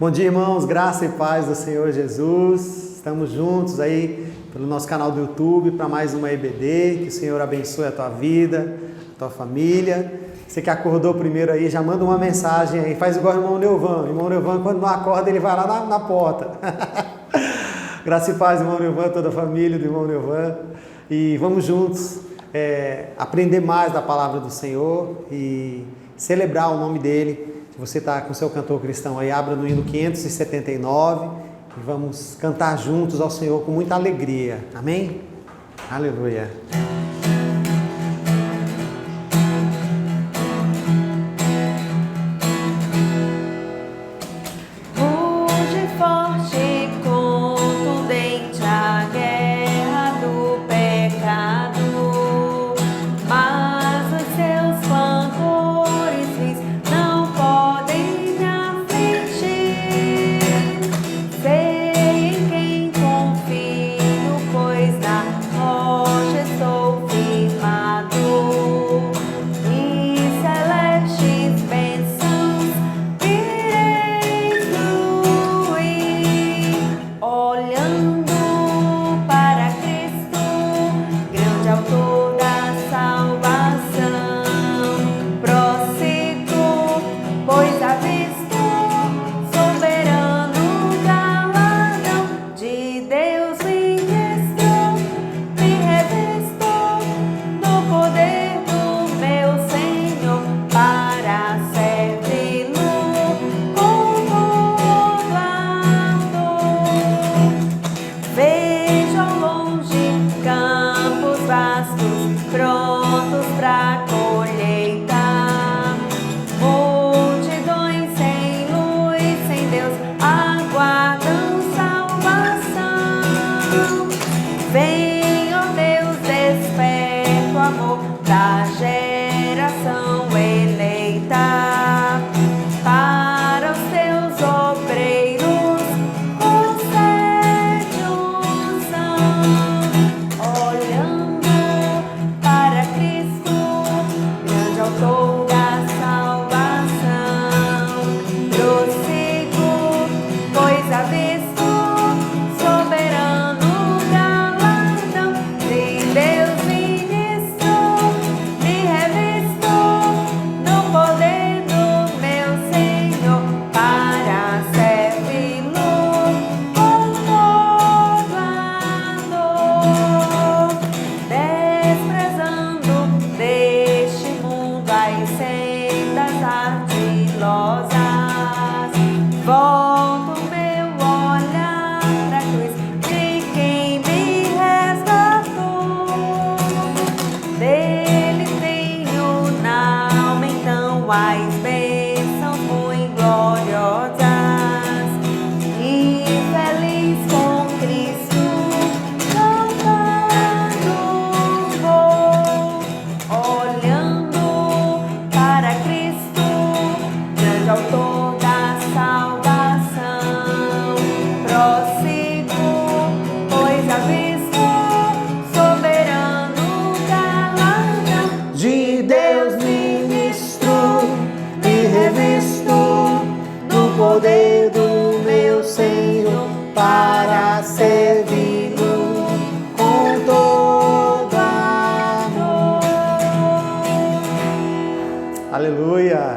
Bom dia, irmãos, graça e paz do Senhor Jesus. Estamos juntos aí pelo nosso canal do YouTube para mais uma EBD. Que o Senhor abençoe a tua vida, a tua família. Você que acordou primeiro aí, já manda uma mensagem aí. Faz igual o irmão Neuvan. O irmão Neuvan, quando não acorda, ele vai lá na porta. Graça e paz, irmão Neuvan, toda a família do irmão Neuvan. E vamos juntos aprender mais da palavra do Senhor e celebrar o nome dele. Se você está com o seu cantor cristão aí, abra no hino 579 e vamos cantar juntos ao Senhor com muita alegria. Amém? Aleluia.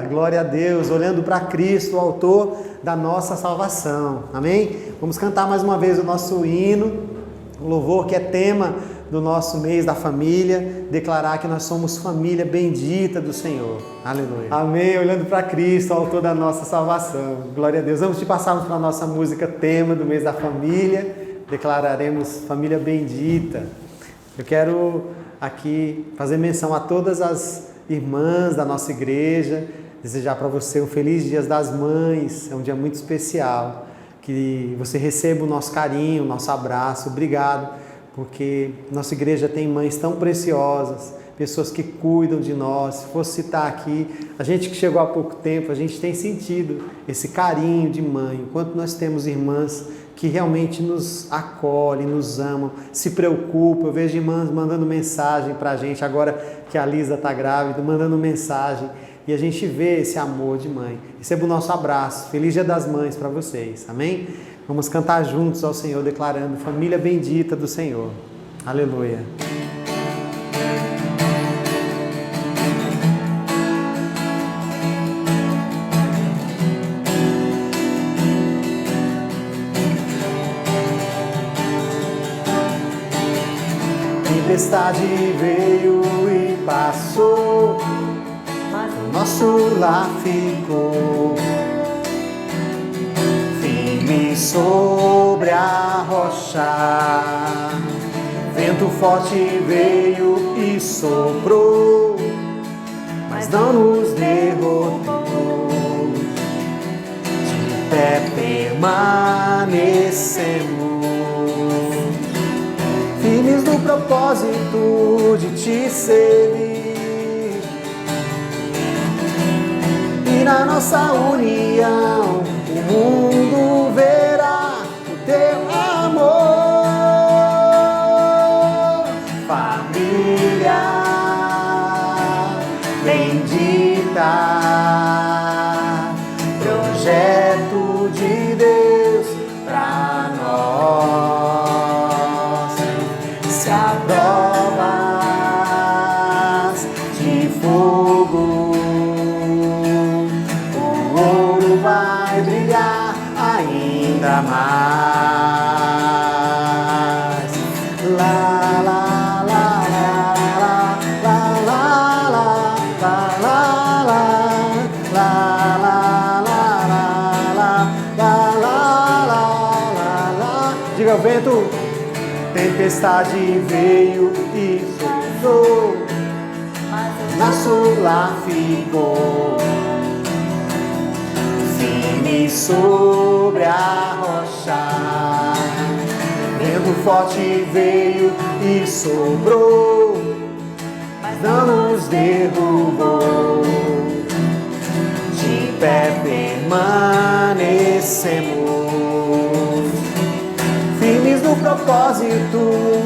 Glória a Deus, olhando para Cristo, o autor da nossa salvação. Amém? Vamos cantar mais uma vez o nosso hino, o louvor que é tema do nosso mês da família, declarar que nós somos família bendita do Senhor. Aleluia. Amém? Olhando para Cristo, o autor da nossa salvação. Glória a Deus. Vamos te passarmos para a nossa música tema do mês da família. Declararemos família bendita. Eu quero aqui fazer menção a todas as irmãs da nossa igreja, desejar para você um feliz Dia das Mães, é um dia muito especial, que você receba o nosso carinho, o nosso abraço, obrigado, porque nossa igreja tem mães tão preciosas, pessoas que cuidam de nós. Se fosse citar aqui, a gente que chegou há pouco tempo, a gente tem sentido esse carinho de mãe, enquanto nós temos irmãs que realmente nos acolhem, nos amam, se preocupam. Eu vejo irmãs mandando mensagem para a gente, agora que a Lisa está grávida, mandando mensagem, e a gente vê esse amor de mãe. Receba o nosso abraço. Feliz Dia das Mães para vocês. Amém? Vamos cantar juntos ao Senhor, declarando: família bendita do Senhor. Aleluia. Tempestade veio e passou, mas o nosso lar ficou firme sobre a rocha. Vento forte veio e soprou, mas não nos derrotou. De pé permanecemos, firmes no propósito de te servir, e na nossa união o mundo verá o teu amor. Família bendita, projeto de Deus pra nós. Se há provas de fogo, o ouro vai brilhar ainda mais. La la la la la la la la la la la la la la la. Diga o vento. Tempestade veio e soprou, nosso lar ficou firme sobre a rocha. Vento forte veio e soprou, mas não nos derrubou. De pé permanecemos, firmes no propósito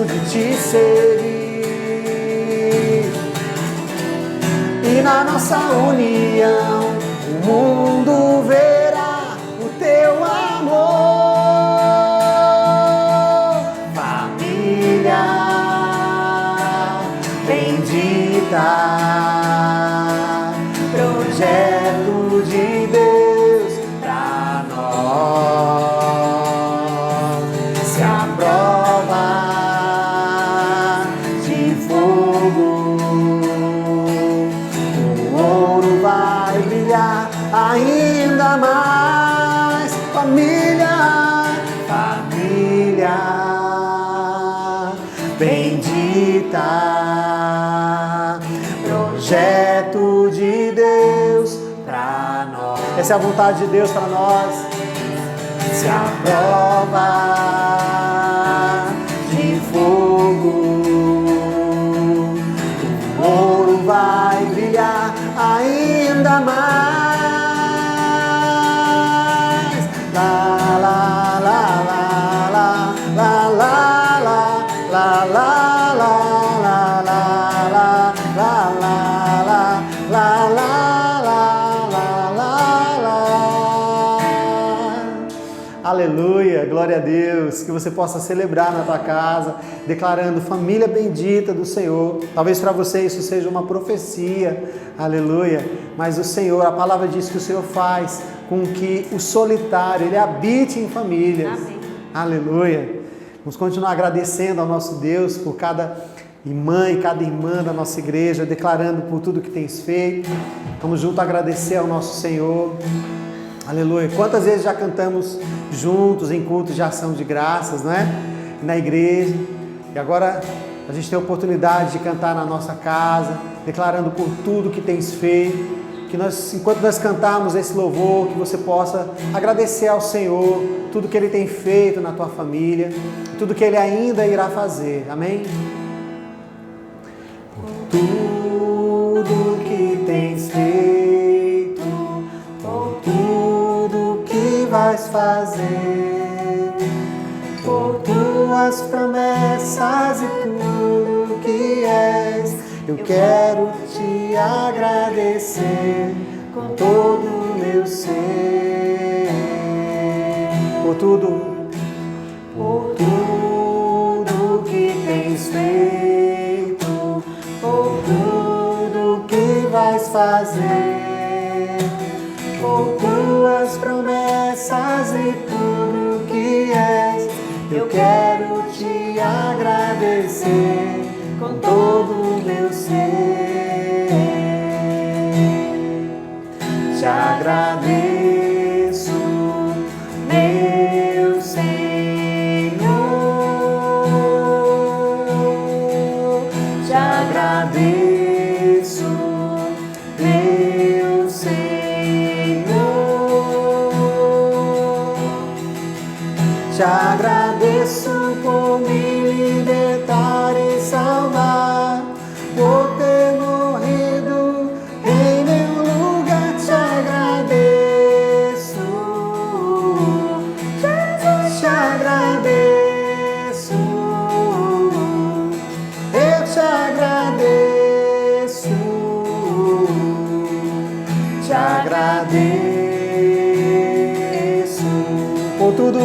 de te servir, e na nossa união o mundo verá o teu amor. Família bendita, projeto de Deus pra nós. Ainda mais, família, família bendita, projeto de Deus pra nós. Essa é a vontade de Deus para nós. Se a prova de fogo, o ouro vai brilhar ainda mais. Aleluia, glória a Deus, que você possa celebrar na tua casa, declarando família bendita do Senhor. Talvez para você isso seja uma profecia, aleluia, mas o Senhor, a palavra diz que o Senhor faz com que o solitário, ele habite em famílias. Amém. Aleluia. Vamos continuar agradecendo ao nosso Deus por cada irmã e cada irmã da nossa igreja, declarando por tudo que tens feito. Vamos juntos agradecer ao nosso Senhor. Aleluia. Quantas vezes já cantamos juntos em cultos de ação de graças, não é? Na igreja. E agora a gente tem a oportunidade de cantar na nossa casa, declarando por tudo que tens feito. Que nós, enquanto nós cantarmos esse louvor, que você possa agradecer ao Senhor tudo que Ele tem feito na tua família, tudo que Ele ainda irá fazer. Amém? Por tudo que tens feito, por tudo que vais fazer, por tuas promessas e tudo que és, Eu quero te agradecer com todo o meu ser. Por tudo que tens feito, por tudo que vais fazer, por tuas promessas e tudo que és. Eu quero te agradecer com todo o meu ser. Te agradeço, meu Senhor. Te agradeço, meu Senhor. Te agradeço por me libertar e salvar, por ter morrido em meu lugar. Te agradeço, Jesus, te agradeço, eu te agradeço, te agradeço por tudo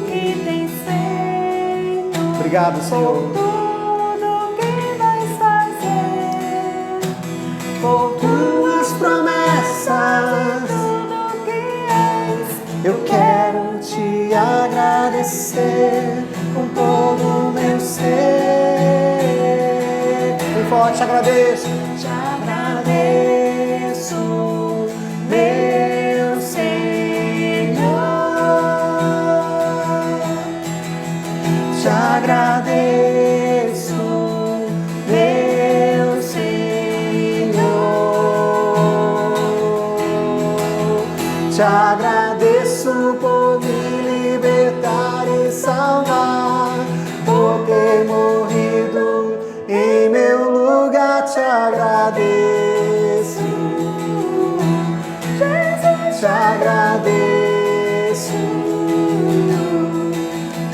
que tens feito. Obrigado, Senhor. Por tudo que vais fazer, por tuas promessas, tudo que és. Eu quero te agradecer com todo o meu ser. Bem forte, te agradeço. Te agradeço, meu te agradeço, meu Senhor. Te agradeço por me libertar e salvar, por ter morrido em meu lugar. Te agradeço, Jesus, te agradeço,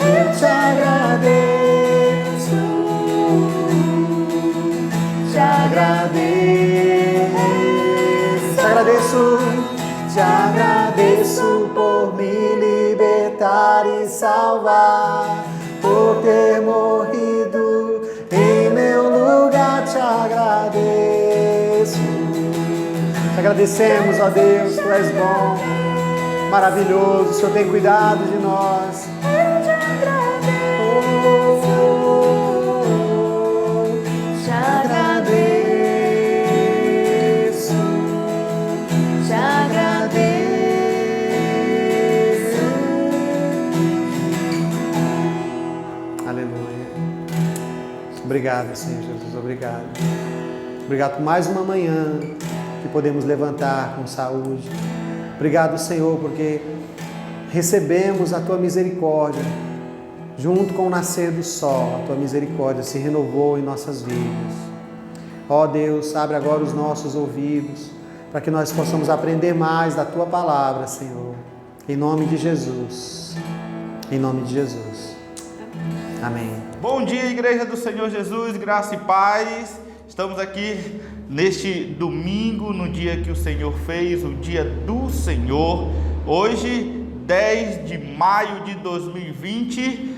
eu te agradeço, te agradeço, te agradeço por me libertar e salvar, por ter morrido em meu lugar. Te agradeço. Te agradecemos, ó Deus, Tu és bom, maravilhoso, o Senhor tem cuidado de nós. Obrigado, Senhor Jesus, obrigado. Obrigado por mais uma manhã que podemos levantar com saúde. Obrigado, Senhor, porque recebemos a Tua misericórdia. Junto com o nascer do sol, a Tua misericórdia se renovou em nossas vidas. Ó Deus, abre agora os nossos ouvidos para que nós possamos aprender mais da Tua palavra, Senhor. Em nome de Jesus. Em nome de Jesus. Amém. Bom dia, Igreja do Senhor Jesus, graça e paz. Estamos aqui neste domingo, no dia que o Senhor fez, o dia do Senhor. Hoje, 10 de maio de 2020,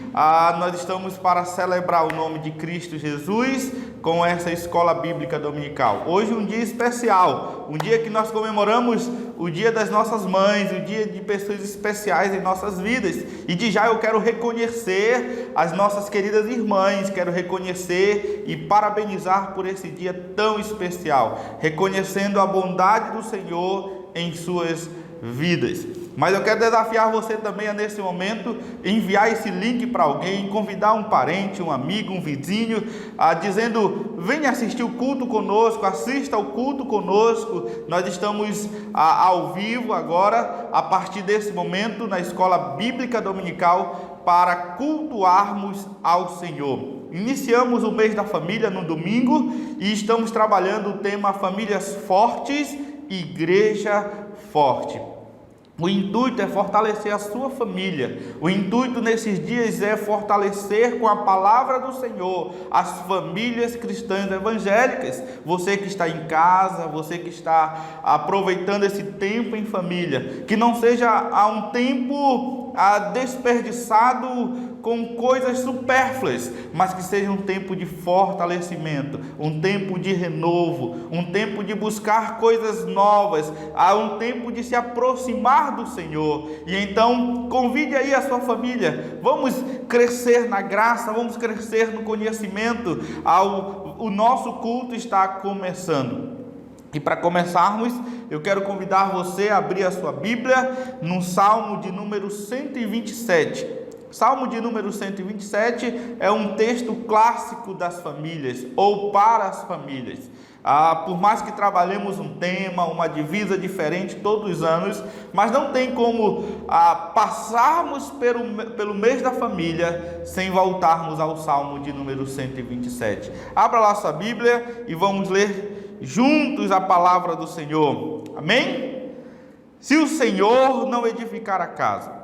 nós estamos para celebrar o nome de Cristo Jesus com essa escola bíblica dominical. Hoje um dia especial, um dia que nós comemoramos o dia das nossas mães, o dia de pessoas especiais em nossas vidas. E de já eu quero reconhecer as nossas queridas irmãs, quero reconhecer e parabenizar por esse dia tão especial, reconhecendo a bondade do Senhor em suas vidas. Mas eu quero desafiar você também a, nesse momento, enviar esse link para alguém, convidar um parente, um amigo, um vizinho, dizendo: venha assistir o culto conosco, assista ao culto conosco. Nós estamos ao vivo agora, a partir desse momento, na Escola Bíblica Dominical, para cultuarmos ao Senhor. Iniciamos o mês da família no domingo e estamos trabalhando o tema Famílias Fortes, Igreja Forte. O intuito é fortalecer a sua família. O intuito nesses dias é fortalecer com a palavra do Senhor as famílias cristãs evangélicas. Você que está em casa, você que está aproveitando esse tempo em família, que não seja um tempo desperdiçado com coisas supérfluas, mas que seja um tempo de fortalecimento, um tempo de renovo, um tempo de buscar coisas novas, um tempo de se aproximar do Senhor. E então convide aí a sua família, vamos crescer na graça, vamos crescer no conhecimento. O nosso culto está começando. E para começarmos, eu quero convidar você a abrir a sua Bíblia no Salmo de número 127. Salmo de número 127 é um texto clássico das famílias, ou para as famílias. Por mais que trabalhemos um tema, uma divisa diferente todos os anos, mas não tem como passarmos pelo mês da família sem voltarmos ao Salmo de número 127. Abra lá sua Bíblia e vamos ler juntos a palavra do Senhor. Amém? Se o Senhor não edificar a casa,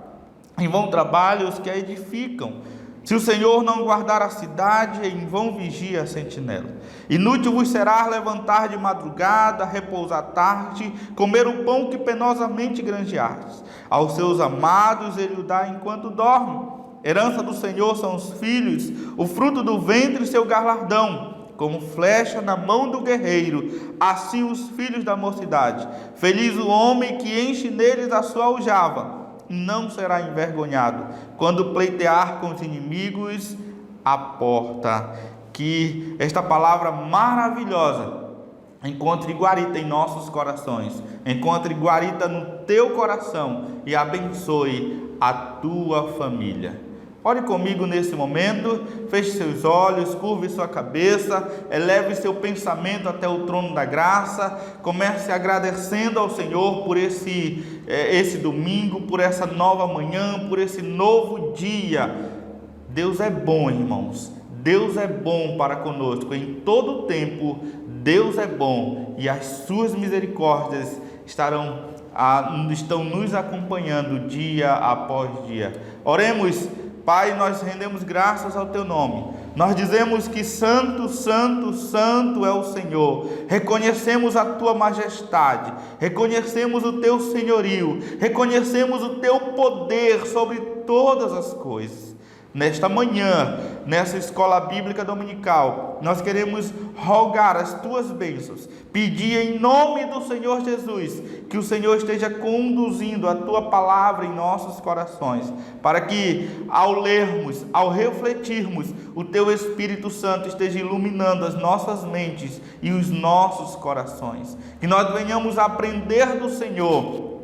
em vão trabalham os que a edificam. Se o Senhor não guardar a cidade, em vão vigia a sentinela. Inútil vos será levantar de madrugada, repousar tarde, comer o pão que penosamente granjeastes. Aos seus amados ele o dá enquanto dorme. Herança do Senhor são os filhos, o fruto do ventre seu galardão. Como flecha na mão do guerreiro, assim os filhos da mocidade. Feliz o homem que enche neles a sua aljava, não será envergonhado quando pleitear com os inimigos à porta. Que esta palavra maravilhosa encontre guarita em nossos corações, encontre guarita no teu coração e abençoe a tua família. Ore comigo nesse momento, feche seus olhos, curve sua cabeça, eleve seu pensamento até o trono da graça, comece agradecendo ao Senhor por esse domingo, por essa nova manhã, por esse novo dia. Deus é bom, irmãos, Deus é bom para conosco, em todo tempo Deus é bom e as suas misericórdias estão nos acompanhando dia após dia. Oremos. Pai, nós rendemos graças ao Teu nome. Nós dizemos que santo, santo, santo é o Senhor. Reconhecemos a Tua majestade, reconhecemos o Teu senhorio, reconhecemos o Teu poder sobre todas as coisas. Nesta manhã, nessa escola bíblica dominical, nós queremos rogar as Tuas bênçãos, pedir em nome do Senhor Jesus, que o Senhor esteja conduzindo a Tua palavra em nossos corações, para que ao lermos, ao refletirmos, o Teu Espírito Santo esteja iluminando as nossas mentes e os nossos corações, que nós venhamos a aprender do Senhor,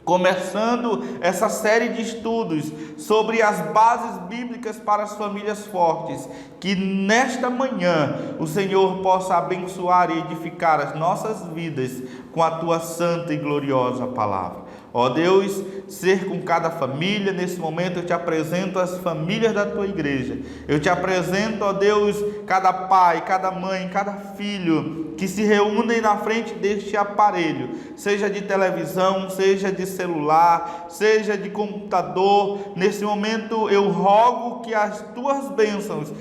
começando essa série de estudos sobre as bases bíblicas para as famílias fortes, que nesta manhã o Senhor possa abençoar e edificar as nossas vidas com a Tua santa e gloriosa palavra. Ó Deus, ser com cada família. Nesse momento eu te apresento as famílias da Tua igreja. Eu te apresento, ó Deus, cada pai, cada mãe, cada filho que se reúnem na frente deste aparelho, seja de televisão, seja de celular, seja de computador. Nesse momento eu rogo que as Tuas bênçãos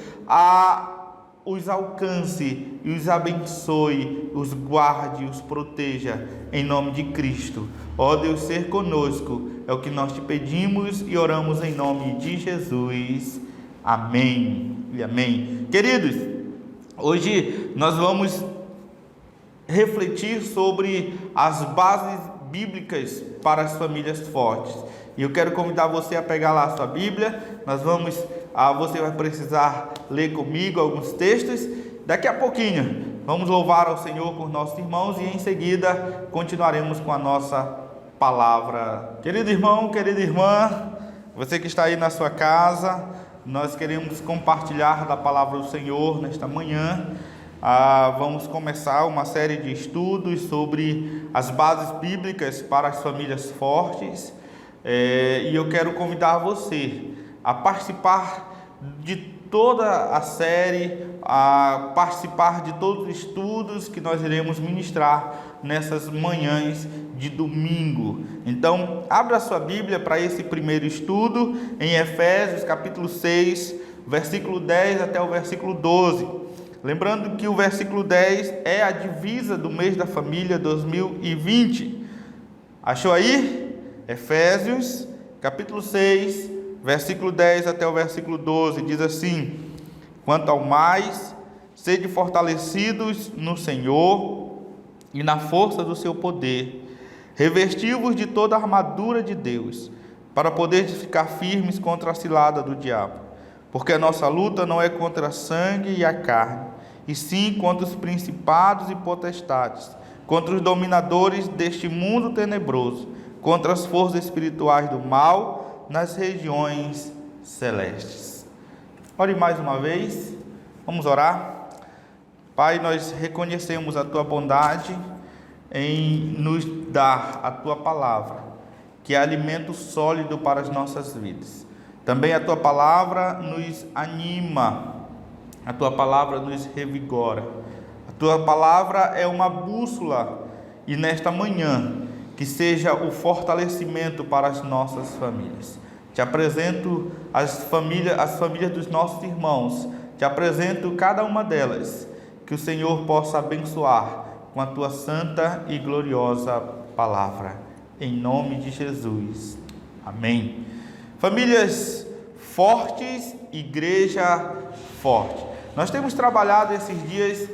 os alcance e os abençoe, os guarde, os proteja, em nome de Cristo. Ó Deus, ser conosco, é o que nós te pedimos e oramos em nome de Jesus. Amém e amém. Queridos, hoje nós vamos refletir sobre as bases bíblicas para as famílias fortes. E eu quero convidar você a pegar lá a sua Bíblia. Você vai precisar ler comigo alguns textos. Daqui a pouquinho vamos louvar ao Senhor com os nossos irmãos e em seguida continuaremos com a nossa palavra. Querido irmão, querida irmã, você que está aí na sua casa, nós queremos compartilhar da palavra do Senhor nesta manhã. Vamos começar uma série de estudos sobre as bases bíblicas para as famílias fortes. E eu quero convidar você a participar de toda a série, a participar de todos os estudos que nós iremos ministrar nessas manhãs de domingo. Então, abra sua Bíblia para esse primeiro estudo em Efésios capítulo 6, versículo 10 até o versículo 12. Lembrando que o versículo 10 é a divisa do mês da família 2020. Achou aí? Efésios capítulo 6, versículo 10 até o versículo 12, diz assim: quanto ao mais, sede fortalecidos no Senhor e na força do seu poder, revesti-vos de toda a armadura de Deus, para poderes ficar firmes contra a cilada do diabo. Porque a nossa luta não é contra a sangue e a carne, e sim contra os principados e potestades, contra os dominadores deste mundo tenebroso, contra as forças espirituais do mal nas regiões celestes. Ore mais uma vez, vamos orar. Pai, nós reconhecemos a Tua bondade em nos dar a Tua palavra, que é alimento sólido para as nossas vidas. Também a Tua palavra nos anima, a Tua palavra nos revigora. A Tua palavra é uma bússola, e nesta manhã, que seja o fortalecimento para as nossas famílias. Te apresento as famílias dos nossos irmãos, te apresento cada uma delas, que o Senhor possa abençoar com a Tua santa e gloriosa palavra. Em nome de Jesus. Amém. Famílias fortes, igreja forte. Nós temos trabalhado esses dias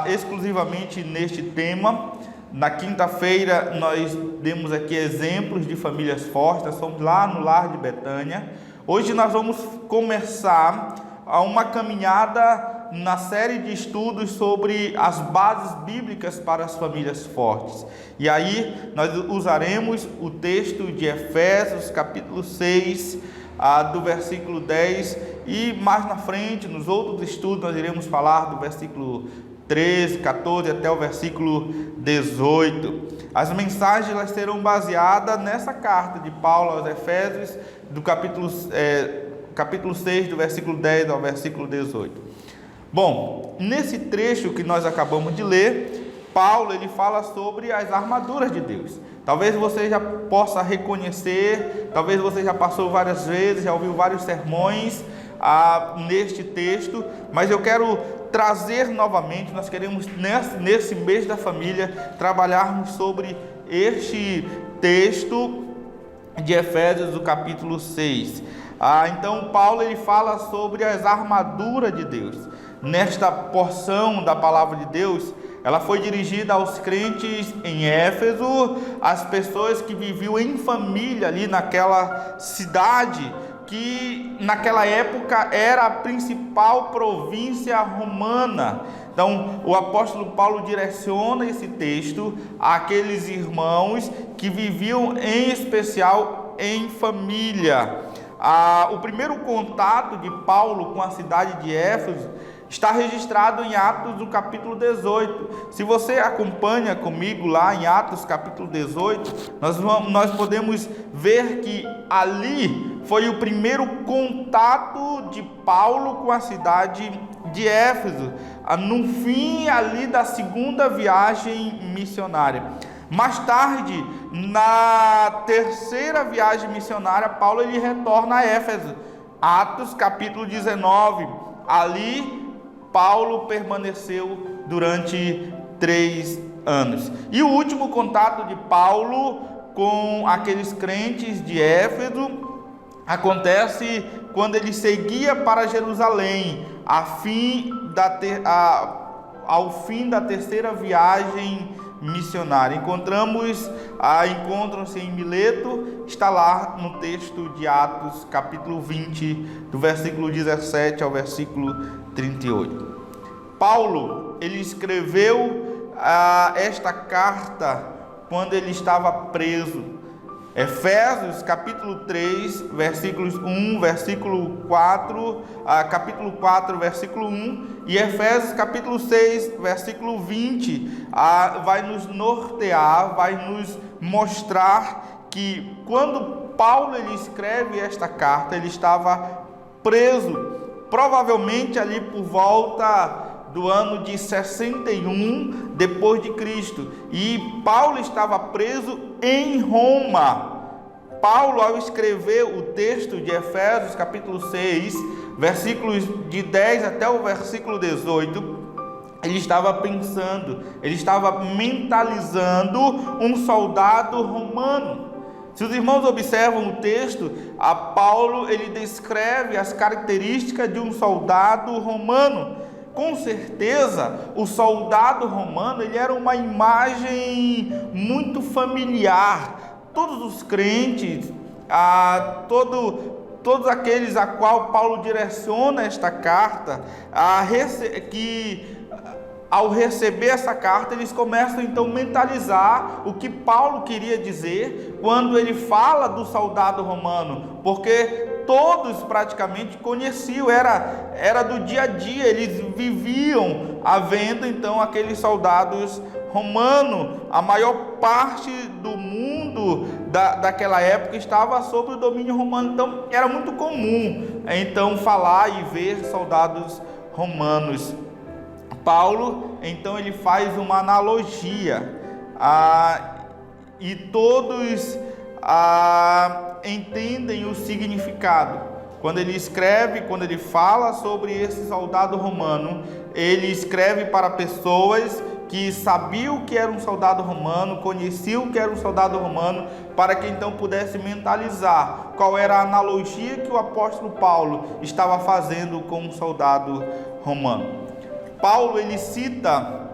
exclusivamente neste tema. Na quinta-feira nós demos aqui exemplos de famílias fortes, nós fomos lá no Lar de Betânia. Hoje nós vamos começar uma caminhada na série de estudos sobre as bases bíblicas para as famílias fortes. E aí nós usaremos o texto de Efésios capítulo 6, do versículo 10, e mais na frente, nos outros estudos, nós iremos falar do versículo 13, 14 até o versículo 18. As mensagens elas serão baseadas nessa carta de Paulo aos Efésios, do capítulo 6, do versículo 10 ao versículo 18. Bom, nesse trecho que nós acabamos de ler, Paulo ele fala sobre as armaduras de Deus. Talvez você já possa reconhecer, talvez você já passou várias vezes, já ouviu vários sermões neste texto, mas eu quero trazer novamente. Nós queremos nesse mês da família trabalharmos sobre este texto de Efésios, do capítulo 6. Então Paulo ele fala sobre as armaduras de Deus. Nesta porção da palavra de Deus, ela foi dirigida aos crentes em Éfeso, às pessoas que viviam em família ali naquela cidade, que naquela época era a principal província romana. Então o apóstolo Paulo direciona esse texto àqueles irmãos que viviam em especial em família. O primeiro contato de Paulo com a cidade de Éfeso está registrado em Atos do capítulo 18. Se você acompanha comigo lá em Atos capítulo 18, nós podemos ver que ali foi o primeiro contato de Paulo com a cidade de Éfeso, no fim ali da segunda viagem missionária. Mais tarde, na terceira viagem missionária, Paulo ele retorna a Éfeso. Atos capítulo 19, ali Paulo permaneceu durante 3 anos. E o último contato de Paulo com aqueles crentes de Éfeso acontece quando ele seguia para Jerusalém, ao fim da terceira viagem missionária. Encontram-se em Mileto, está lá no texto de Atos, capítulo 20, do versículo 17 ao versículo 38. Paulo, ele escreveu esta carta quando ele estava preso. Efésios capítulo 3, versículos 1, versículo 4, capítulo 4, versículo 1, e Efésios capítulo 6, versículo 20, vai nos nortear, vai nos mostrar que quando Paulo ele escreve esta carta, ele estava preso, provavelmente ali por volta do ano de 61 depois de Cristo, e Paulo estava preso em Roma. Paulo, ao escrever o texto de Efésios capítulo 6, versículos de 10 até o versículo 18, ele estava pensando, ele estava mentalizando um soldado romano. Se os irmãos observam o texto, a Paulo ele descreve as características de um soldado romano. Com certeza, o soldado romano ele era uma imagem muito familiar. Todos os crentes, todos aqueles a qual Paulo direciona esta carta, ao receber essa carta, eles começam então a mentalizar o que Paulo queria dizer quando ele fala do soldado romano, porque todos praticamente conheciam, era do dia a dia, eles viviam havendo então aqueles soldados romanos. A maior parte do mundo daquela época estava sob o domínio romano, então era muito comum então falar e ver soldados romanos. Paulo, então, ele faz uma analogia, e todos entendem o significado. Quando ele escreve, quando ele fala sobre esse soldado romano, ele escreve para pessoas que sabiam que era um soldado romano, conheciam que era um soldado romano, para que então pudesse mentalizar qual era a analogia que o apóstolo Paulo estava fazendo com um soldado romano. Paulo ele cita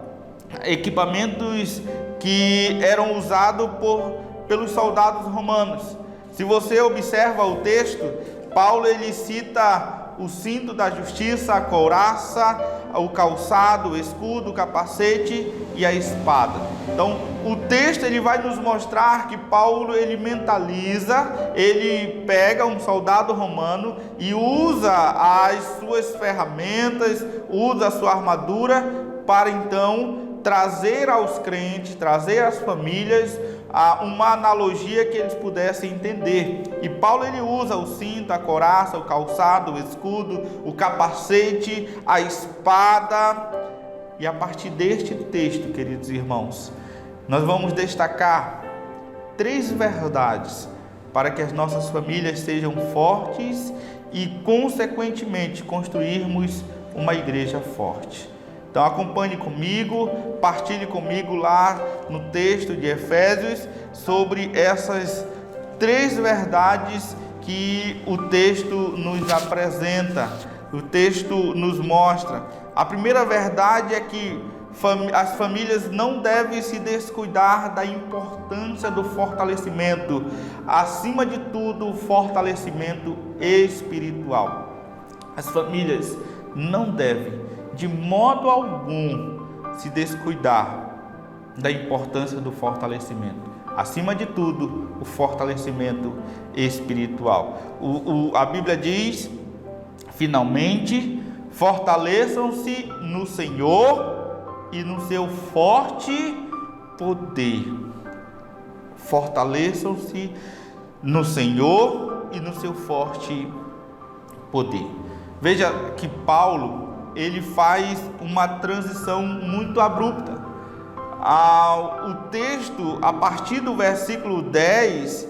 equipamentos que eram usados pelos soldados romanos. Se você observa o texto, Paulo ele cita o cinto da justiça, a couraça, o calçado, o escudo, o capacete e a espada. Então, o texto ele vai nos mostrar que Paulo ele mentaliza, ele pega um soldado romano e usa as suas ferramentas, usa a sua armadura para então trazer aos crentes, trazer às famílias uma analogia que eles pudessem entender. E Paulo ele usa o cinto, a couraça, o calçado, o escudo, o capacete, a espada. E a partir deste texto, queridos irmãos, nós vamos destacar 3 verdades para que as nossas famílias sejam fortes e, consequentemente, construirmos uma igreja forte. Então acompanhe comigo, partilhe comigo lá no texto de Efésios sobre essas 3 verdades que o texto nos apresenta, o texto nos mostra. A primeira verdade é que as famílias não devem se descuidar da importância do fortalecimento, acima de tudo, o fortalecimento espiritual. As famílias não devem de modo algum se descuidar da importância do fortalecimento. Acima de tudo, o fortalecimento espiritual. A Bíblia diz, finalmente, fortaleçam-se no Senhor e no seu forte poder. Fortaleçam-se no Senhor e no seu forte poder. Veja que Paulo ele faz uma transição muito abrupta. O texto, a partir do versículo 10,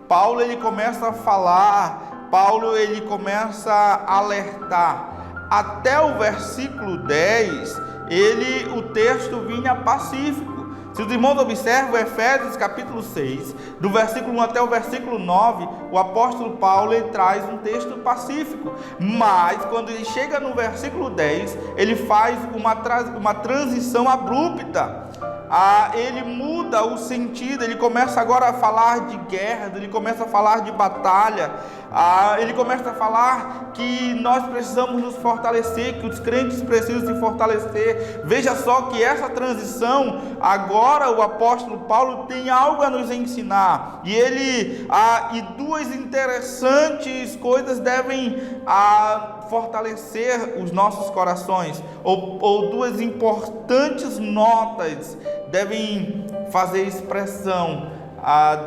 Paulo ele começa a falar, Paulo ele começa a alertar. Até o versículo 10, o texto vinha pacífico. Se os irmãos observam Efésios capítulo 6, do versículo 1 até o versículo 9, o apóstolo Paulo ele traz um texto pacífico. Mas quando ele chega no versículo 10, ele faz uma transição abrupta. Ele muda o sentido, ele começa agora a falar de guerra, ele começa a falar de batalha, ele começa a falar que nós precisamos nos fortalecer, que os crentes precisam se fortalecer. Veja só que essa transição, agora o apóstolo Paulo tem algo a nos ensinar, e 2 interessantes coisas devem fortalecer os nossos corações, ou 2 importantes notas devem fazer expressão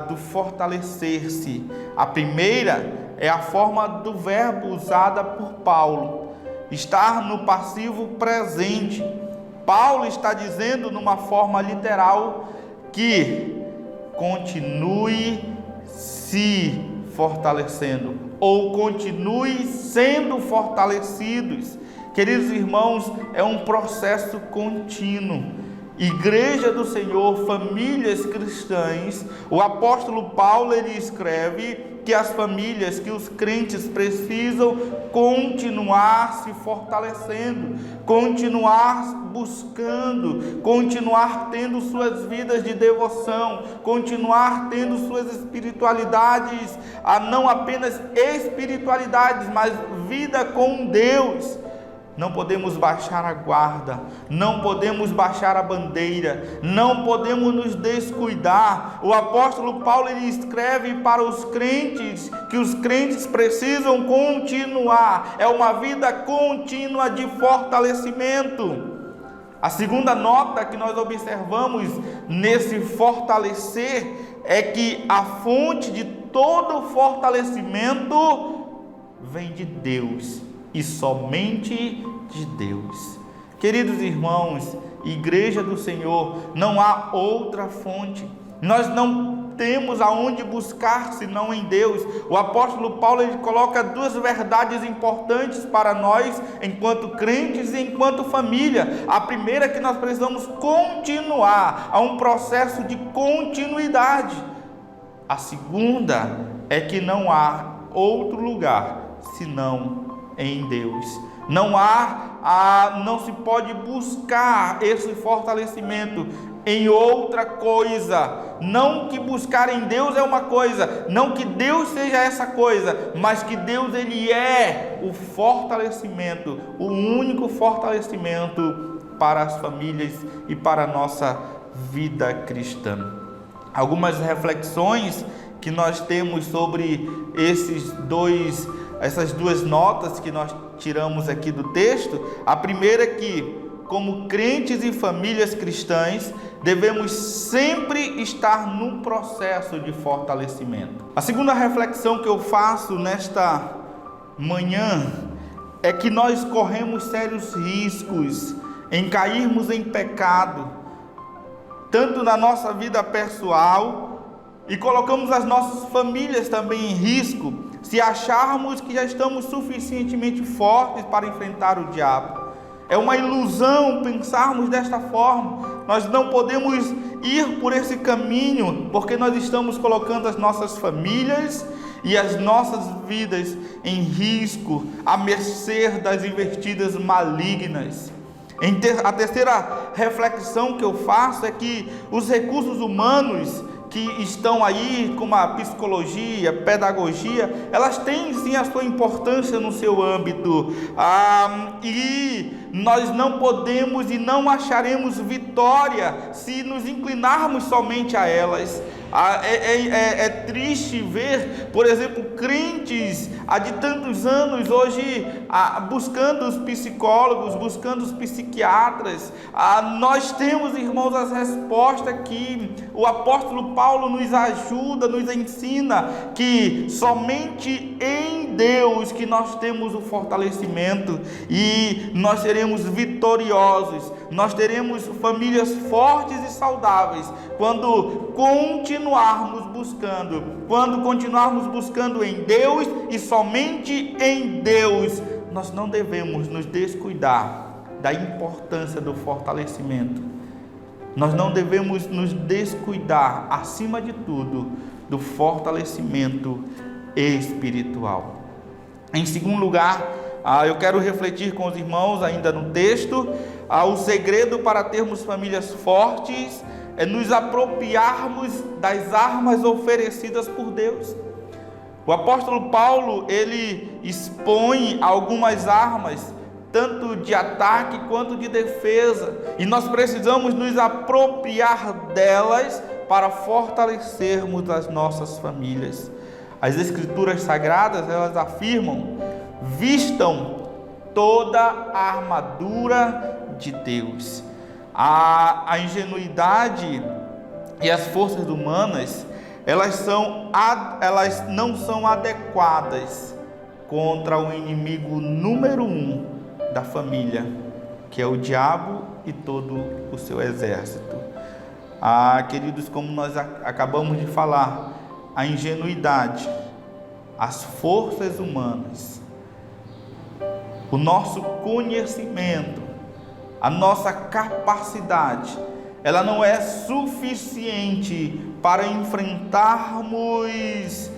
do fortalecer-se. A primeira é a forma do verbo usada por Paulo. estar no passivo presente. Paulo está dizendo, numa forma literal, que continue se fortalecendo, ou continue sendo fortalecidos. Queridos irmãos, é um processo contínuo. Igreja do Senhor, famílias cristãs, o apóstolo Paulo, ele escreve que as famílias, que os crentes precisam continuar se fortalecendo, continuar buscando, continuar tendo suas vidas de devoção, continuar tendo suas espiritualidades, não apenas espiritualidades, mas vida com Deus. Não podemos baixar a guarda, não podemos baixar a bandeira, não podemos nos descuidar. O apóstolo Paulo, ele escreve para os crentes que os crentes precisam continuar, é uma vida contínua de fortalecimento. A segunda nota que nós observamos nesse fortalecer é que a fonte de todo fortalecimento vem de Deus. E somente de Deus. Queridos irmãos, Igreja do Senhor, não há outra fonte. Nós não temos aonde buscar senão em Deus. O apóstolo Paulo, ele coloca duas verdades importantes para nós, enquanto crentes e enquanto família. A primeira é que nós precisamos continuar, há um processo de continuidade. A segunda é que não há outro lugar senão em Deus. Não se pode buscar esse fortalecimento em outra coisa. Não que buscar em Deus é uma coisa, não que Deus seja essa coisa, mas que Deus, ele é o fortalecimento, o único fortalecimento para as famílias e para a nossa vida cristã. Algumas reflexões que nós temos sobre essas duas notas que nós tiramos aqui do texto. A primeira é que, como crentes e famílias cristãs, devemos sempre estar num processo de fortalecimento. A segunda reflexão que eu faço nesta manhã é que nós corremos sérios riscos em cairmos em pecado, tanto na nossa vida pessoal, e colocamos as nossas famílias também em risco, se acharmos que já estamos suficientemente fortes para enfrentar o diabo. É uma ilusão pensarmos desta forma. Nós não podemos ir por esse caminho, porque nós estamos colocando as nossas famílias e as nossas vidas em risco, à mercê das investidas malignas. A terceira reflexão que eu faço é que os recursos humanos que estão aí, como a psicologia, pedagogia, elas têm sim a sua importância no seu âmbito, e nós não podemos e não acharemos vitória se nos inclinarmos somente a elas. É triste ver, por exemplo, crentes há de tantos anos hoje buscando os psicólogos, buscando os psiquiatras. Nós temos, irmãos, as respostas que o apóstolo Paulo nos ajuda, nos ensina, que somente em Deus que nós temos o fortalecimento e nós seremos vitoriosos, nós teremos famílias fortes e saudáveis quando continuarmos buscando em Deus e somente em Deus. Nós não devemos nos descuidar da importância do fortalecimento. Nós não devemos nos descuidar, acima de tudo, do fortalecimento espiritual. Em segundo lugar, eu quero refletir com os irmãos ainda no texto, o segredo para termos famílias fortes é nos apropriarmos das armas oferecidas por Deus. O apóstolo Paulo, ele expõe algumas armas, tanto de ataque quanto de defesa, e nós precisamos nos apropriar delas para fortalecermos as nossas famílias. As Escrituras Sagradas, elas afirmam: vistam toda a armadura de Deus. A ingenuidade e as forças humanas, elas não são adequadas contra o inimigo número 1, da família, que é o diabo e todo o seu exército. Queridos, como nós acabamos de falar, a ingenuidade, as forças humanas, o nosso conhecimento, a nossa capacidade, ela não é suficiente para enfrentarmos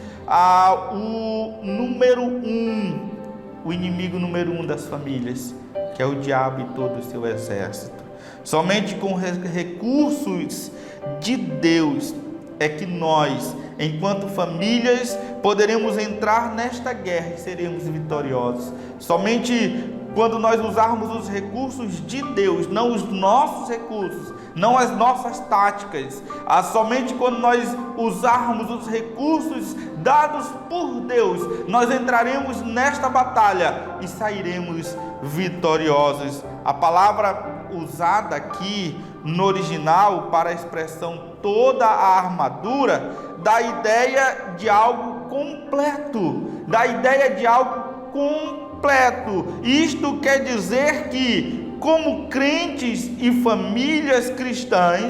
o inimigo número um das famílias, que é o diabo e todo o seu exército. Somente com recursos de Deus é que nós, enquanto famílias, poderemos entrar nesta guerra e seremos vitoriosos. Somente quando nós usarmos os recursos de Deus, não os nossos recursos, não as nossas táticas, somente quando nós usarmos os recursos dados por Deus, nós entraremos nesta batalha e sairemos vitoriosos. A palavra usada aqui no original para a expressão toda a armadura dá a ideia de algo completo, dá a ideia de algo completo. Isto quer dizer que, como crentes e famílias cristãs,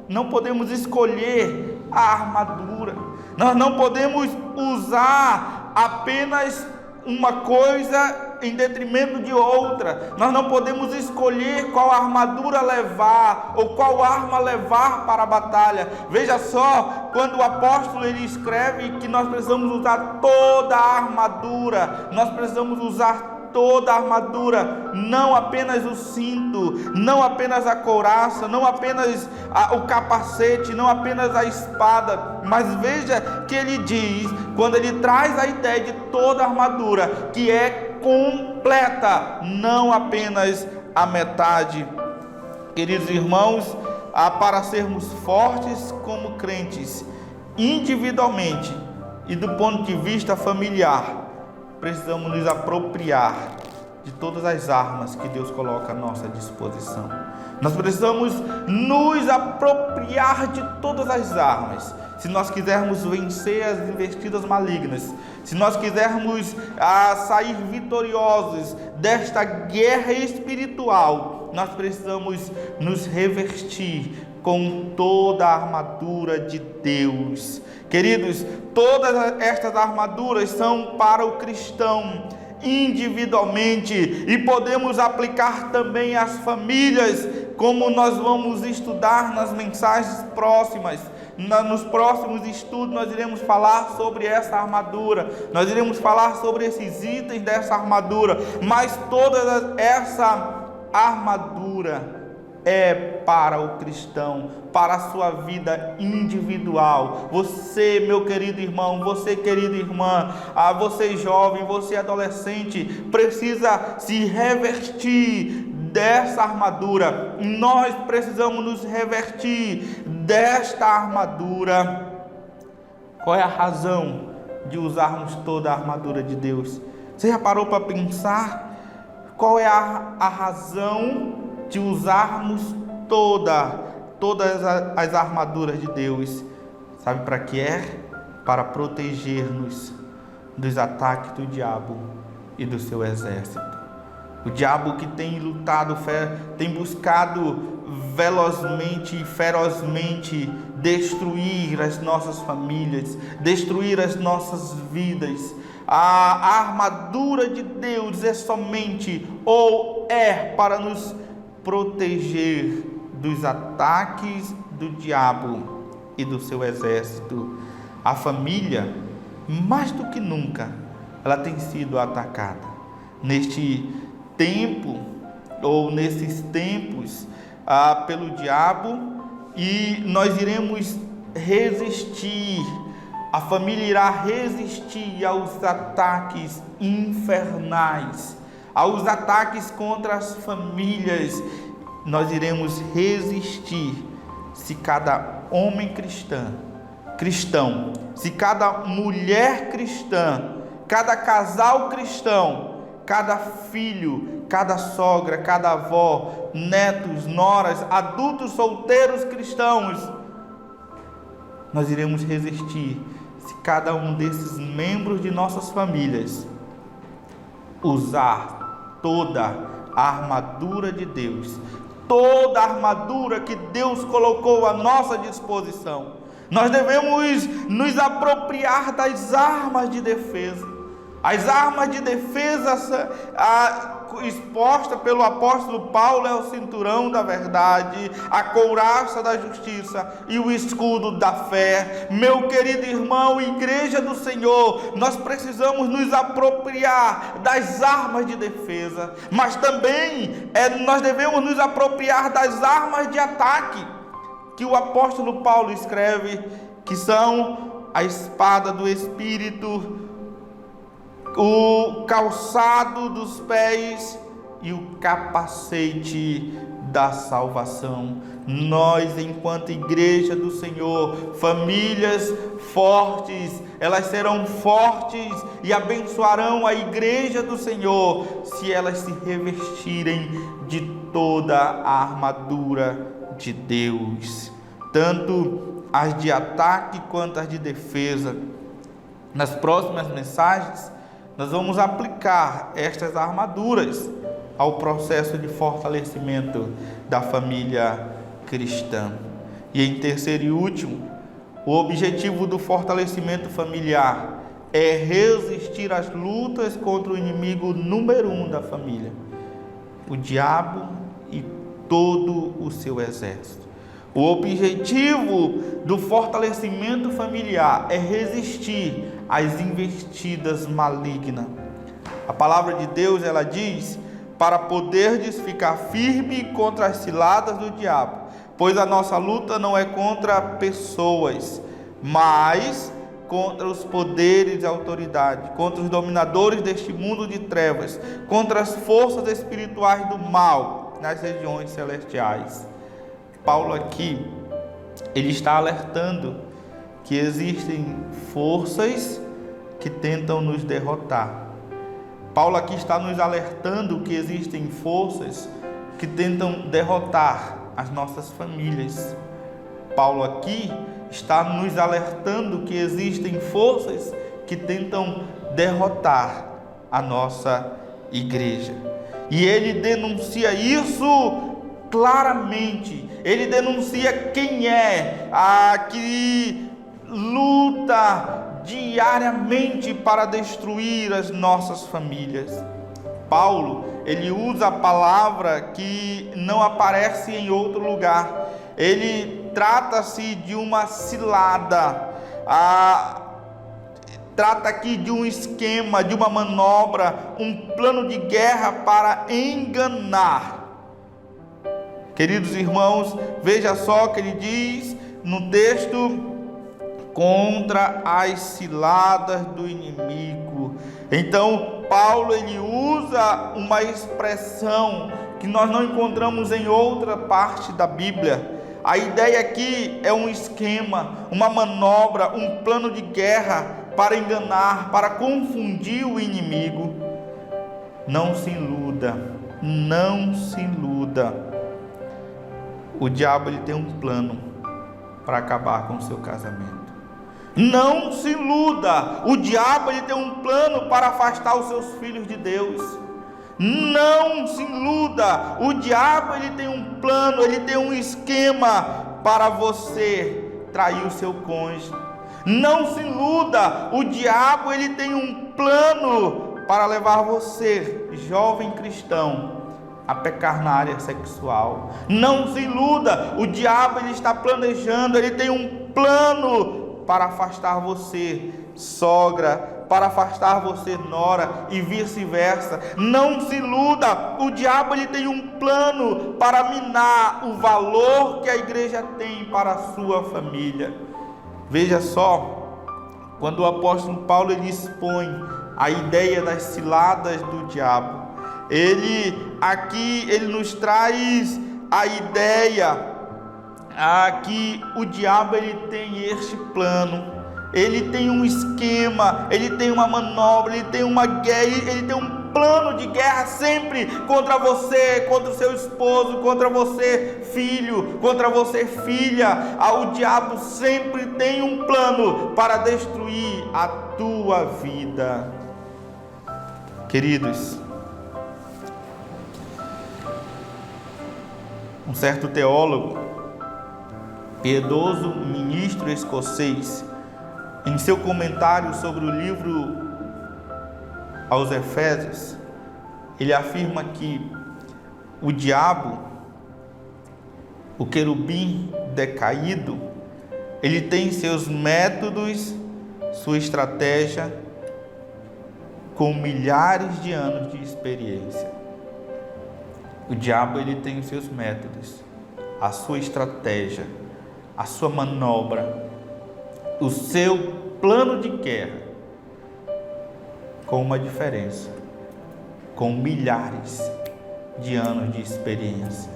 não podemos escolher a armadura. Nós não podemos usar apenas uma coisa em detrimento de outra. Nós não podemos escolher qual armadura levar ou qual arma levar para a batalha. Veja só, quando o apóstolo ele escreve que nós precisamos usar toda a armadura, nós precisamos usar toda a armadura, não apenas o cinto, não apenas a couraça, não apenas o capacete, não apenas a espada, mas veja que ele diz, quando ele traz a ideia de toda a armadura, que é completa, não apenas a metade. Queridos irmãos, para sermos fortes como crentes, individualmente e do ponto de vista familiar, precisamos nos apropriar de todas as armas que Deus coloca à nossa disposição. Nós precisamos nos apropriar de todas as armas. Se nós quisermos vencer as investidas malignas, se nós quisermos sair vitoriosos desta guerra espiritual, nós precisamos nos revestir com toda a armadura de Deus. Queridos, todas estas armaduras são para o cristão individualmente e podemos aplicar também às famílias, como nós vamos estudar nas mensagens próximas. Nos próximos estudos nós iremos falar sobre essa armadura, nós iremos falar sobre esses itens dessa armadura, mas toda essa armadura é para o cristão, para a sua vida individual. Você, meu querido irmão, você, querida irmã, você jovem, você adolescente, precisa se revestir dessa armadura. Nós precisamos nos revestir desta armadura. Qual é a razão de usarmos toda a armadura de Deus? Você já parou para pensar? Qual é a razão de usarmos todas as armaduras de Deus? Sabe para que é? Para proteger-nos dos ataques do diabo e do seu exército. O diabo que tem lutado, tem buscado velozmente e ferozmente destruir as nossas famílias, destruir as nossas vidas. A armadura de Deus é somente ou é para nos proteger dos ataques do diabo e do seu exército. A família, mais do que nunca, ela tem sido atacada. Neste tempo, ou nesses tempos, pelo diabo, e nós iremos resistir. A família irá resistir aos ataques infernais, aos ataques contra as famílias. Nós iremos resistir se cada homem cristão, se cada mulher cristã, cada casal cristão, cada filho, cada sogra, cada avó, netos, noras, adultos solteiros cristãos, nós iremos resistir se cada um desses membros de nossas famílias usar toda a armadura de Deus. Toda a armadura que Deus colocou à nossa disposição. Nós devemos nos apropriar das armas de defesa. As armas de defesa exposta pelo apóstolo Paulo é o cinturão da verdade, a couraça da justiça e o escudo da fé. Meu querido irmão, igreja do Senhor, nós precisamos nos apropriar das armas de defesa, mas também nós devemos nos apropriar das armas de ataque, que o apóstolo Paulo escreve, que são a espada do Espírito, o calçado dos pés e o capacete da salvação. Nós, enquanto igreja do Senhor, famílias fortes, elas serão fortes e abençoarão a igreja do Senhor se elas se revestirem de toda a armadura de Deus, tanto as de ataque quanto as de defesa. Nas próximas mensagens nós vamos aplicar estas armaduras ao processo de fortalecimento da família cristã. E em terceiro e último, o objetivo do fortalecimento familiar é resistir às lutas contra o inimigo número 1 da família, o diabo e todo o seu exército. O objetivo do fortalecimento familiar é resistir às investidas malignas. A palavra de Deus, ela diz, para poderdes ficar firme contra as ciladas do diabo, pois a nossa luta não é contra pessoas, mas contra os poderes e autoridades, contra os dominadores deste mundo de trevas, contra as forças espirituais do mal nas regiões celestiais. Paulo aqui, ele está alertando que existem forças que tentam nos derrotar. Paulo aqui está nos alertando que existem forças que tentam derrotar as nossas famílias. Paulo aqui está nos alertando que existem forças que tentam derrotar a nossa igreja. E ele denuncia isso claramente. Ele denuncia quem é a que luta diariamente para destruir as nossas famílias. Paulo, ele usa a palavra que não aparece em outro lugar. Ele trata-se de uma cilada, trata aqui de um esquema, de uma manobra, um plano de guerra para enganar. Queridos irmãos, veja só que ele diz no texto: contra as ciladas do inimigo. Então, Paulo, ele usa uma expressão que nós não encontramos em outra parte da Bíblia. A ideia aqui é um esquema, uma manobra, um plano de guerra para enganar, para confundir o inimigo. Não se iluda, não se iluda. O diabo, ele tem um plano para acabar com o seu casamento. Não se iluda, o diabo, ele tem um plano para afastar os seus filhos de Deus. Não se iluda, o diabo, ele tem um plano, ele tem um esquema para você trair o seu cônjuge. Não se iluda, o diabo, ele tem um plano para levar você, jovem cristão, a pecar na área sexual. Não se iluda, o diabo, ele está planejando, ele tem um plano para afastar você, sogra, para afastar você, nora, e vice-versa. Não se iluda, o diabo, ele tem um plano para minar o valor que a igreja tem para a sua família. Veja só, quando o apóstolo Paulo, ele expõe a ideia das ciladas do diabo, ele nos traz a ideia que o diabo, ele tem este plano, ele tem um esquema, ele tem uma manobra, ele tem uma guerra, ele tem um plano de guerra sempre contra você, contra o seu esposo, contra você, filho, contra você, filha. O diabo sempre tem um plano para destruir a tua vida. Queridos, Um certo teólogo, piedoso ministro escocês, em seu comentário sobre o livro aos Efésios, ele afirma que o diabo, o querubim decaído, ele tem seus métodos, sua estratégia, com milhares de anos de experiência. O diabo, ele tem os seus métodos, a sua estratégia, a sua manobra, o seu plano de guerra, com uma diferença, com milhares de anos de experiência.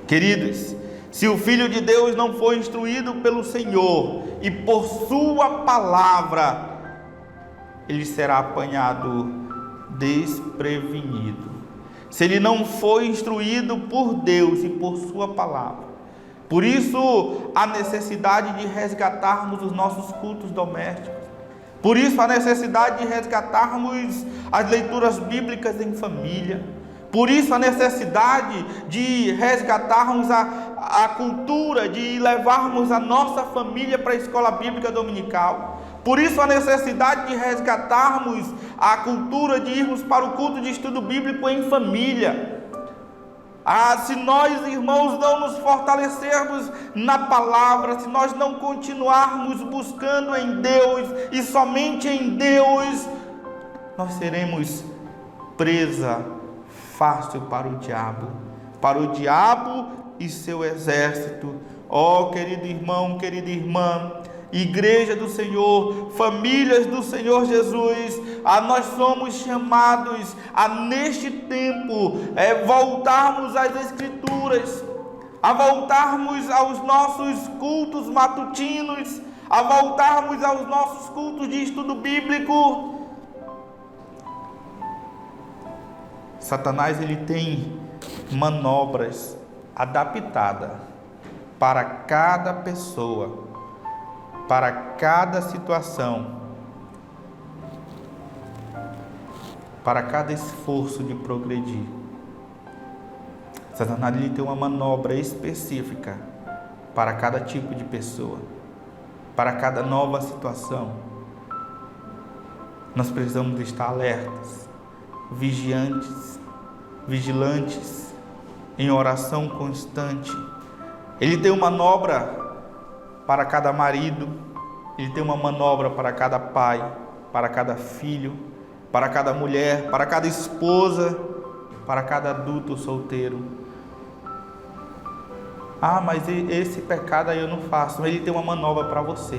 Queridos, se o Filho de Deus não for instruído pelo Senhor e por sua palavra, ele será apanhado desprevenido. Se ele não for instruído por Deus e por sua palavra. Por isso, a necessidade de resgatarmos os nossos cultos domésticos. Por isso, a necessidade de resgatarmos as leituras bíblicas em família. Por isso, a necessidade de resgatarmos a cultura, de levarmos a nossa família para a escola bíblica dominical. Por isso, a necessidade de resgatarmos a cultura de irmos para o culto de estudo bíblico em família. Se nós, irmãos, não nos fortalecermos na palavra, se nós não continuarmos buscando em Deus e somente em Deus, nós seremos presa fácil para o diabo e seu exército. Ó, querido irmão, querida irmã, Igreja do Senhor, famílias do Senhor Jesus, nós somos chamados a neste tempo voltarmos às Escrituras, a voltarmos aos nossos cultos matutinos, a voltarmos aos nossos cultos de estudo bíblico. Satanás, ele tem manobras adaptadas para cada pessoa, para cada situação, para cada esforço de progredir. Satanás, ele tem uma manobra específica para cada tipo de pessoa, para cada nova situação. Nós precisamos estar alertas, vigilantes, em oração constante. Ele tem uma manobra para cada marido, ele tem uma manobra para cada pai, para cada filho, para cada mulher, para cada esposa, para cada adulto solteiro. Mas esse pecado aí eu não faço. Ele tem uma manobra para você.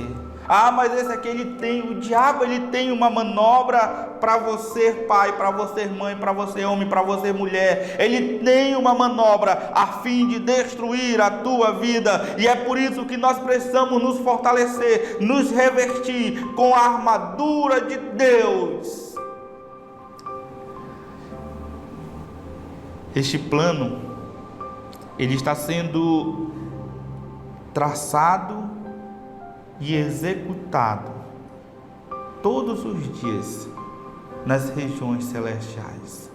Mas esse aqui o diabo, ele tem uma manobra para você, pai, para você, mãe, para você, homem, para você, mulher. Ele tem uma manobra a fim de destruir a tua vida. E é por isso que nós precisamos nos fortalecer, nos revestir com a armadura de Deus. Este plano, ele está sendo traçado e executado todos os dias nas regiões celestiais.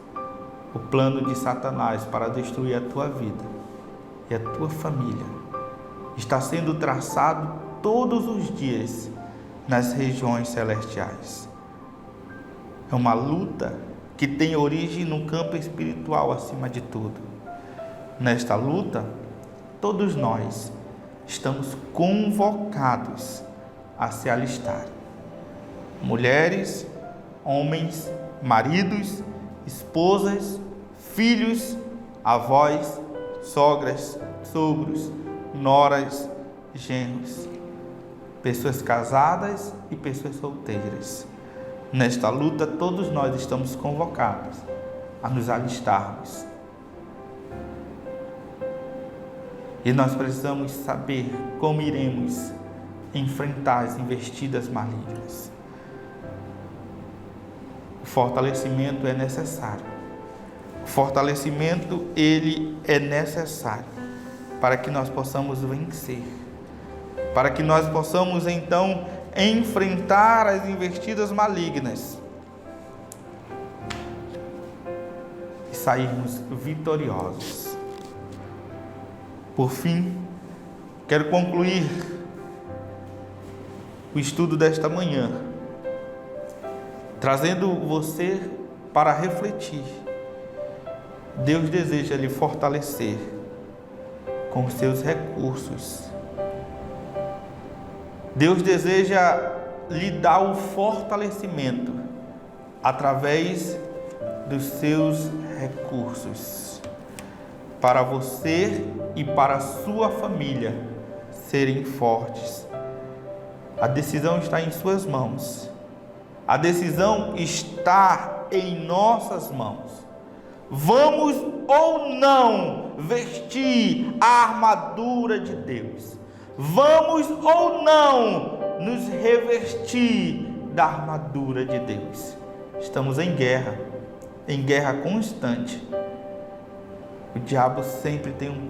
O plano de Satanás para destruir a tua vida e a tua família está sendo traçado todos os dias nas regiões celestiais. É uma luta que tem origem no campo espiritual acima de tudo. Nesta luta, todos nós estamos convocados a se alistar. Mulheres, homens, maridos, esposas, filhos, avós, sogras, sogros, noras, genros, pessoas casadas e pessoas solteiras. Nesta luta, todos nós estamos convocados a nos alistarmos. E nós precisamos saber como iremos enfrentar as investidas malignas. O fortalecimento é necessário. O fortalecimento, ele é necessário para que nós possamos vencer. Para que nós possamos, então, enfrentar as investidas malignas e sairmos vitoriosos. Por fim, quero concluir o estudo desta manhã, trazendo você para refletir. Deus deseja lhe fortalecer com os seus recursos. Deus deseja lhe dar o fortalecimento através dos seus recursos, para você e para a sua família serem fortes. A decisão está em suas mãos. A decisão está em nossas mãos. Vamos ou não vestir a armadura de Deus? Vamos ou não nos revestir da armadura de Deus? Estamos em guerra constante. O diabo sempre tem um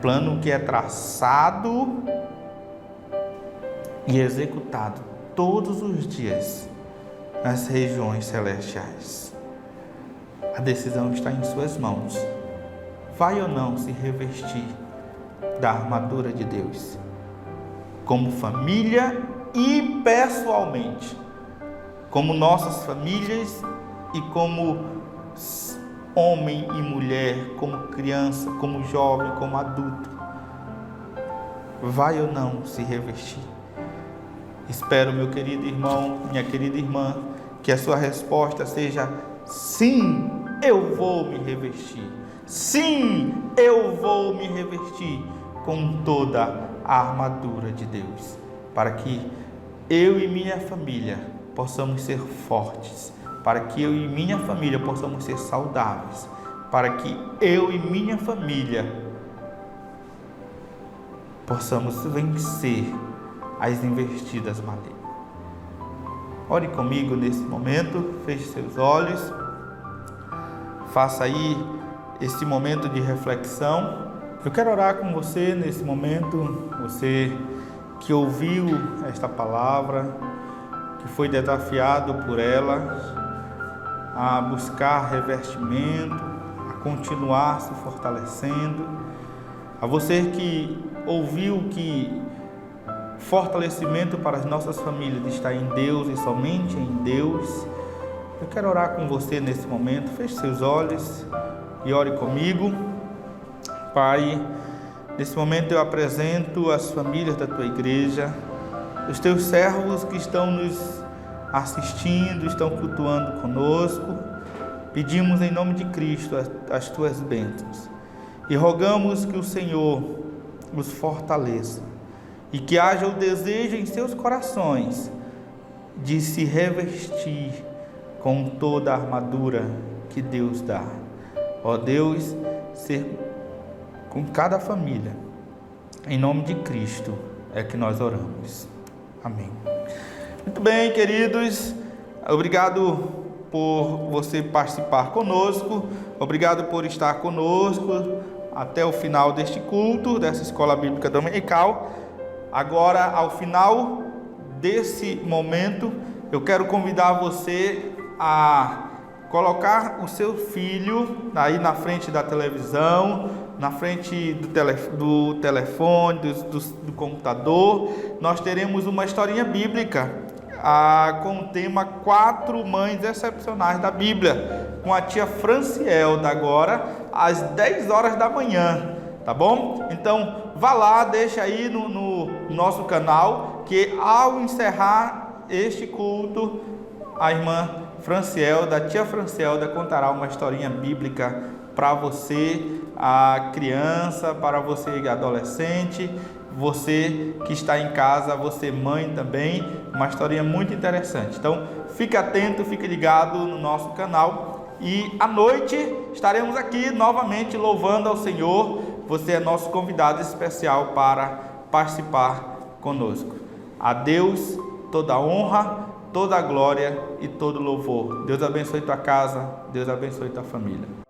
plano que é traçado e executado todos os dias nas regiões celestiais. A decisão está em suas mãos. Vai ou não se revestir da armadura de Deus, como família e pessoalmente, como nossas famílias e como homem e mulher, como criança, como jovem, como adulto. Vai ou não se revestir? Espero, meu querido irmão, minha querida irmã, que a sua resposta seja: sim, eu vou me revestir. Sim, eu vou me revestir com toda a armadura de Deus, para que eu e minha família possamos ser fortes, para que eu e minha família possamos ser saudáveis, para que eu e minha família possamos vencer as investidas malignas. Ore comigo nesse momento, feche seus olhos, faça aí esse momento de reflexão. Eu quero orar com você nesse momento, você que ouviu esta palavra, que foi desafiado por ela a buscar revestimento, a continuar se fortalecendo, a você que ouviu que fortalecimento para as nossas famílias está em Deus e somente em Deus. Eu quero orar com você nesse momento. Feche seus olhos e ore comigo. Pai, nesse momento eu apresento as famílias da tua igreja, os teus servos que estão nos assistindo, estão cultuando conosco. Pedimos em nome de Cristo as tuas bênçãos e rogamos que o Senhor os fortaleça e que haja o desejo em seus corações de se revestir com toda a armadura que Deus dá. Ó Deus, ser com cada família, em nome de Cristo é que nós oramos. Amém. Muito bem, queridos, obrigado por você participar conosco, obrigado por estar conosco até o final deste culto, dessa escola bíblica dominical. Agora, ao final desse momento, eu quero convidar você a colocar o seu filho aí na frente da televisão, na frente do telefone, do computador. Nós teremos uma historinha bíblica com o tema 4 Mães Excepcionais da Bíblia, com a tia Francielda, agora às 10 horas da manhã, tá bom? Então, vá lá, deixa aí no nosso canal, que ao encerrar este culto, a irmã Francielda, a tia Francielda, contará uma historinha bíblica para você, a criança, para você adolescente, você que está em casa, você mãe também, uma historinha muito interessante. Então, fique atento, fique ligado no nosso canal e à noite estaremos aqui novamente louvando ao Senhor. Você é nosso convidado especial para participar conosco. A Deus toda a honra, toda a glória e todo louvor. Deus abençoe tua casa, Deus abençoe tua família.